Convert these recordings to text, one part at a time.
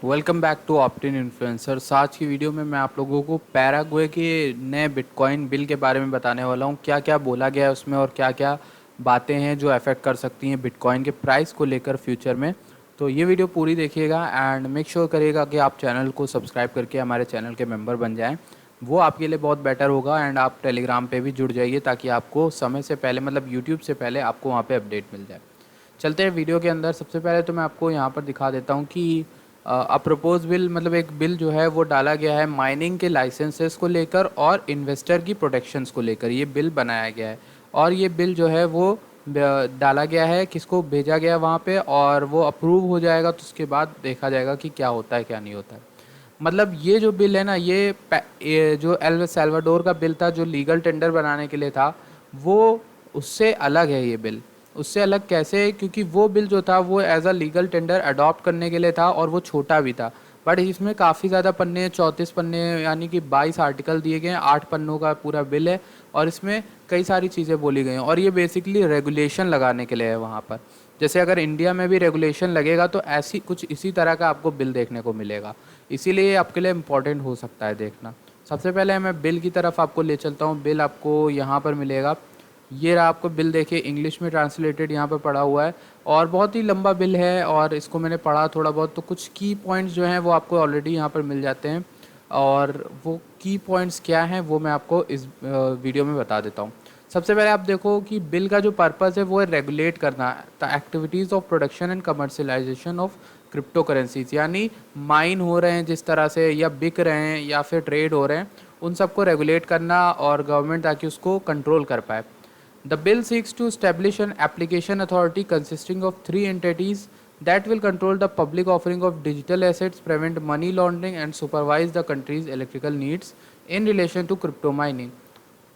Welcome back to Optin influencers. आज की video में मैं आप लोगों को पैराग्वे के नए बिटकॉइन बिल के बारे में बताने वाला हूँ। क्या क्या बोला गया है उसमें और क्या क्या बातें हैं जो अफेक्ट कर सकती हैं बिटकॉइन के प्राइस को लेकर फ्यूचर में। तो ये वीडियो पूरी देखिएगा एंड मेक श्योर करिएगा कि आप चैनल को सब्सक्राइब करके हमारे चैनल के मेंबर बन जाएँ। वो आपके लिए बहुत बेटर होगा एंड आप टेलीग्राम पे भी जुड़ जाइए ताकि आपको समय से पहले मतलब यूट्यूब से पहले आपको वहाँ पे अपडेट मिल जाए। चलते हैं वीडियो के अंदर। सबसे पहले तो मैं आपको यहाँ पर दिखा देता हूँ कि प्रपोज बिल मतलब एक बिल जो है वो डाला गया है माइनिंग के लाइसेंसेस को लेकर और इन्वेस्टर की प्रोटेक्शंस को लेकर ये बिल बनाया गया है। और ये बिल जो है वो डाला गया है, किसको भेजा गया वहाँ पे, और वो अप्रूव हो जाएगा तो उसके बाद देखा जाएगा कि क्या होता है क्या नहीं होता है। मतलब ये जो बिल है ना, ये जो एल सल्वाडोर का बिल था जो लीगल टेंडर बनाने के लिए था, वो उससे अलग है ये बिल। उससे अलग कैसे? क्योंकि वो बिल जो था वो as a legal tender adopt करने के लिए था और वो छोटा भी था। बट इसमें काफ़ी ज़्यादा पन्ने, 34 पन्ने यानी कि 22 आर्टिकल दिए गए हैं, 8 पन्नों का पूरा बिल है। और इसमें कई सारी चीज़ें बोली गई हैं और ये बेसिकली रेगुलेशन लगाने के लिए है वहाँ पर। जैसे अगर इंडिया में भी रेगुलेशन लगेगा तो ऐसी कुछ इसी तरह का आपको बिल देखने को मिलेगा। इसीलिए ये आपके लिए इम्पोर्टेंट हो सकता है देखना। सबसे पहले मैं बिल की तरफ आपको ले चलता हूँ। बिल आपको यहाँ पर मिलेगा। ये रहा आपको बिल, देखिए इंग्लिश में ट्रांसलेटेड यहाँ पर पड़ा हुआ है और बहुत ही लंबा बिल है और इसको मैंने पढ़ा थोड़ा बहुत, तो कुछ की पॉइंट्स जो हैं वो आपको ऑलरेडी यहाँ पर मिल जाते हैं। और वो की पॉइंट्स क्या हैं वो मैं आपको इस वीडियो में बता देता हूँ। सबसे पहले आप देखो कि बिल का जो पर्पज़ है वो है रेगुलेट करना the activities of production and commercialisation of crypto currencies, यानी माइन हो रहे हैं जिस तरह से या बिक रहे हैं या फिर ट्रेड हो रहे हैं, उन सबको रेगुलेट करना और गवर्नमेंट ताकि उसको कंट्रोल कर पाए। The bill seeks to establish an application authority consisting of three entities that will control the public offering of digital assets, prevent money laundering, and supervise the country's electrical needs in relation to crypto mining.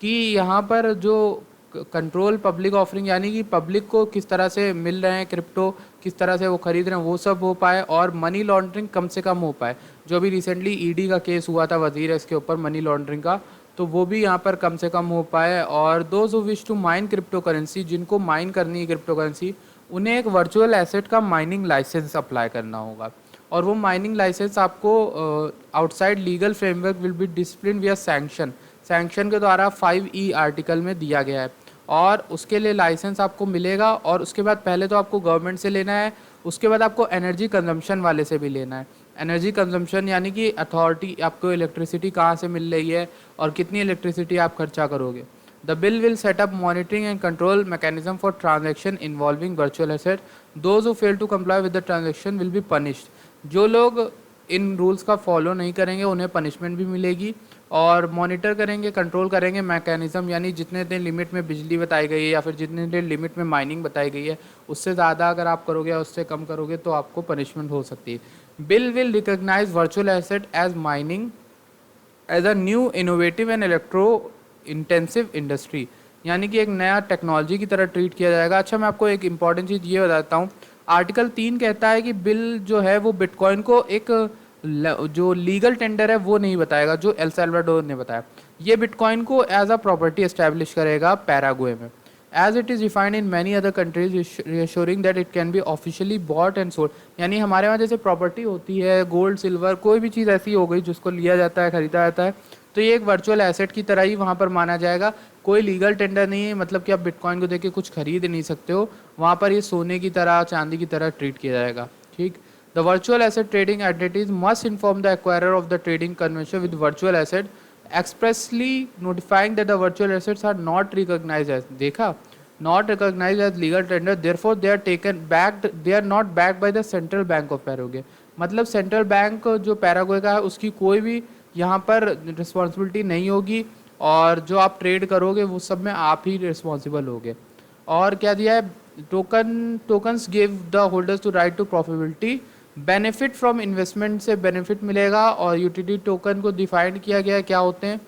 कि यहाँ पर जो control public offering यानी कि public को किस तरह से मिल रहे हैं क्रिप्टो, किस तरह से वो खरीद रहे हैं, वो सब हो पाए और मनी लॉन्ड्रिंग कम से कम हो पाए। जो भी रिसेंटली ईडी का केस हुआ था वजीर है इसके ऊपर मनी लॉन्ड्रिंग का, तो वो भी यहाँ पर कम से कम हो पाए। और those who wish to mine crypto currency, जिनको माइन करनी है क्रिप्टो करेंसी, उन्हें एक वर्चुअल एसेट का माइनिंग लाइसेंस अप्लाई करना होगा। और वो माइनिंग लाइसेंस आपको outside legal framework will be discipline via sanction, sanction के द्वारा 5E आर्टिकल में दिया गया है। और उसके लिए लाइसेंस आपको मिलेगा और उसके बाद पहले तो आपको गवर्नमेंट से लेना है, उसके बाद आपको एनर्जी कंजम्पशन वाले से भी लेना है। एनर्जी कंजम्पशन यानी कि अथॉरिटी आपको इलेक्ट्रिसिटी कहाँ से मिल रही है और कितनी इलेक्ट्रिसिटी आप खर्चा करोगे। The bill will set up monitoring and control mechanism for transaction involving virtual asset. Those who fail to comply with the transaction will be punished. जो लोग इन रूल्स का फॉलो नहीं करेंगे उन्हें पनिशमेंट भी मिलेगी। और मॉनिटर करेंगे, कंट्रोल करेंगे मैकेनिज्म, यानी जितने इतने लिमिट में बिजली बताई गई है या फिर जितने इतने लिमिट में माइनिंग बताई गई है उससे ज़्यादा अगर आप करोगे या उससे कम करोगे तो आपको पनिशमेंट हो सकती है। Bill will recognise virtual asset as mining as a new innovative and electro intensive industry, यानी कि एक नया टेक्नोलॉजी की तरह ट्रीट किया जाएगा। अच्छा, मैं आपको एक इंपॉर्टेंट चीज़ ये बताता हूँ। आर्टिकल 3 कहता है कि बिल जो है वो बिटकॉइन को एक जो लीगल टेंडर है वो नहीं बताएगा जो एल सल्वाडोर ने बताया। ये बिटकॉइन को एज अ प्रॉपर्टी एस्टैब्लिश करेगा पैराग्वे में, as it is defined in many other countries, reassuring that it can be officially bought and sold. यानी हमारे वहाँ जैसे प्रॉपर्टी होती है, गोल्ड सिल्वर कोई भी चीज़ ऐसी हो गई जिसको लिया जाता है, खरीदा जाता है, तो ये एक वर्चुअल एसेट की तरह ही वहाँ पर माना जाएगा। कोई लीगल टेंडर नहीं है, मतलब कि आप बिटकॉइन को देख के कुछ खरीद नहीं सकते हो। वहाँ पर ये सोने की तरह, चांदी की तरह ट्रीट किया जाएगा। ठीक। The virtual asset trading entities must inform the acquirer of the trading convention with virtual asset, expressly notifying that the virtual assets are not recognized as, देखा, not recognized as legal tender, therefore they are taken backed, they are not backed by the central bank of Paraguay। मतलब central bank जो Paraguay का है उसकी कोई भी यहाँ पर रिस्पॉन्सिबिलिटी नहीं होगी और जो आप ट्रेड करोगे वो सब में आप ही रिस्पॉन्सिबल होगे। और क्या दिया है, tokens give the holders to right to profitability, benefit from investment से बेनिफिट मिलेगा। और यूटिलिटी टोकन को डिफाइंड किया गया है क्या होते हैं।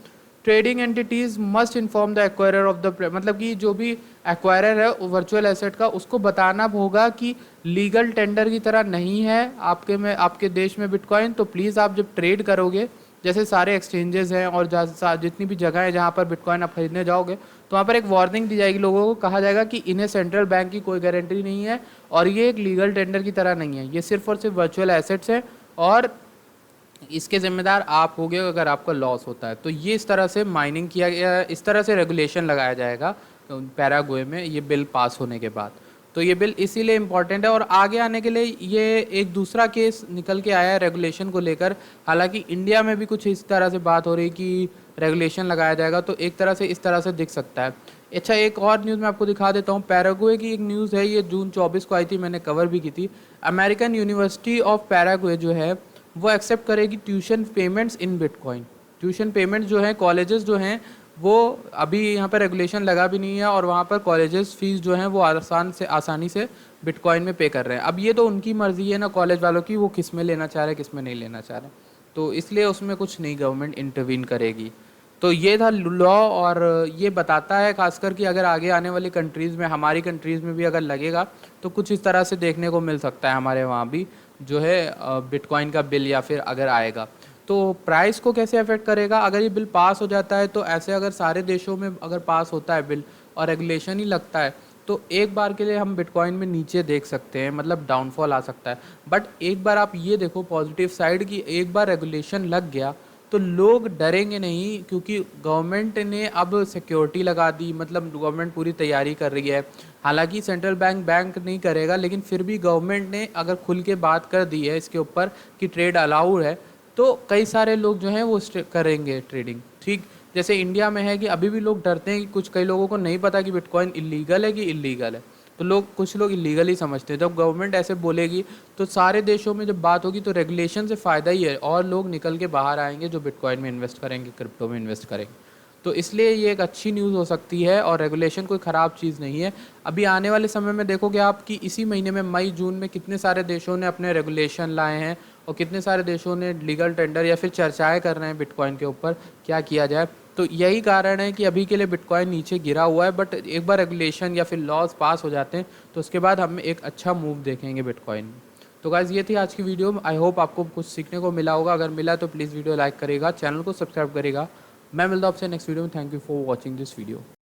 Trading entities must inform the acquirer of the, मतलब कि जो भी एक्वायरर है वर्चुअल एसेट का उसको बताना होगा कि लीगल टेंडर की तरह नहीं है आपके देश में बिटकॉइन, तो प्लीज़ आप जब ट्रेड करोगे, जैसे सारे एक्सचेंजेस हैं और जितनी भी जगह है जहाँ पर बिटकॉइन आप खरीदने जाओगे तो वहाँ पर एक वार्निंग दी जाएगी, लोगों को कहा जाएगा कि इन्हें सेंट्रल बैंक की कोई गारंटी नहीं है और ये एक लीगल टेंडर की तरह नहीं है, ये सिर्फ और सिर्फ वर्चुअल एसेट्स हैं और इसके ज़िम्मेदार आप होगे अगर आपका लॉस होता है। तो ये इस तरह से माइनिंग किया गया, इस तरह से रेगुलेशन लगाया जाएगा पैराग्वे में ये बिल पास होने के बाद। तो ये बिल इसीलिए इम्पॉर्टेंट है और आगे आने के लिए ये एक दूसरा केस निकल के आया है रेगुलेशन को लेकर। हालांकि इंडिया में भी कुछ इस तरह से बात हो रही कि रेगुलेशन लगाया जाएगा, तो एक तरह से इस तरह से दिख सकता है। अच्छा, एक और न्यूज़ मैं आपको दिखा देता हूँ। पैराग्वे की एक न्यूज़ है, ये जून 24 को आई थी, मैंने कवर भी की थी। अमेरिकन यूनिवर्सिटी ऑफ पैराग्वे जो है वो एक्सेप्ट करेगी tuition payments in bitcoin. Tuition payment जो है कॉलेजेस जो हैं वो अभी यहाँ पर रेगुलेशन लगा भी नहीं है और वहाँ पर कॉलेजेस फीस जो हैं वो आसानी से बिटकॉइन में पे कर रहे हैं। अब ये तो उनकी मर्ज़ी है ना कॉलेज वालों की, वो किस में लेना चाह रहे हैं किस में नहीं लेना चाह रहे, तो इसलिए उसमें कुछ नहीं गवर्नमेंट इंटरवीन करेगी। तो ये था लॉ, और ये बताता है खासकर कि अगर आगे आने वाली कंट्रीज़ में, हमारी कंट्रीज़ में भी अगर लगेगा तो कुछ इस तरह से देखने को मिल सकता है हमारे वहाँ भी जो है बिटकॉइन का बिल, या फिर अगर आएगा तो प्राइस को कैसे अफेक्ट करेगा। अगर ये बिल पास हो जाता है तो ऐसे अगर सारे देशों में अगर पास होता है बिल और रेगुलेशन ही लगता है तो एक बार के लिए हम बिटकॉइन में नीचे देख सकते हैं, मतलब डाउनफॉल आ सकता है। बट एक बार आप ये देखो पॉजिटिव साइड की, एक बार रेगुलेशन लग गया तो लोग डरेंगे नहीं, क्योंकि गवर्नमेंट ने अब सिक्योरिटी लगा दी, मतलब गवर्नमेंट पूरी तैयारी कर रही है। हालांकि सेंट्रल बैंक नहीं करेगा, लेकिन फिर भी गवर्नमेंट ने अगर खुल के बात कर दी है इसके ऊपर कि ट्रेड अलाउड है, तो कई सारे लोग जो हैं वो करेंगे ट्रेडिंग। ठीक जैसे इंडिया में है कि अभी भी लोग डरते हैं कि कई लोगों को नहीं पता कि बिटकॉइन इलीगल है कि इलीगल है, तो कुछ लोग इलीगल ही समझते हैं। जब गवर्नमेंट ऐसे बोलेगी तो सारे देशों में जब बात होगी तो रेगुलेशन से फ़ायदा ही है, और लोग निकल के बाहर आएंगे जो बिटकॉइन में इन्वेस्ट करेंगे, क्रिप्टो में इन्वेस्ट करेंगे। तो इसलिए ये एक अच्छी न्यूज़ हो सकती है, और रेगुलेशन कोई ख़राब चीज़ नहीं है। अभी आने वाले समय में देखोगे आप कि इसी महीने में मई जून में कितने सारे देशों ने अपने रेगुलेशन लाए हैं, और कितने सारे देशों ने लीगल टेंडर या फिर चर्चाएं कर रहे हैं बिटकॉइन के ऊपर क्या किया जाए। तो यही कारण है कि अभी के लिए बिटकॉइन नीचे गिरा हुआ है, बट एक बार रेगुलेशन या फिर लॉज पास हो जाते हैं तो उसके बाद हम एक अच्छा मूव देखेंगे बिटकॉइन में। तो गाइज़ ये थी आज की वीडियो। आई होप आपको कुछ सीखने को मिला होगा। अगर मिला तो प्लीज़ वीडियो लाइक करेगा, चैनल को सब्सक्राइब करेगा। मैं मिलता हूँ आपसे नेक्स्ट वीडियो में। Thank you for watching this video.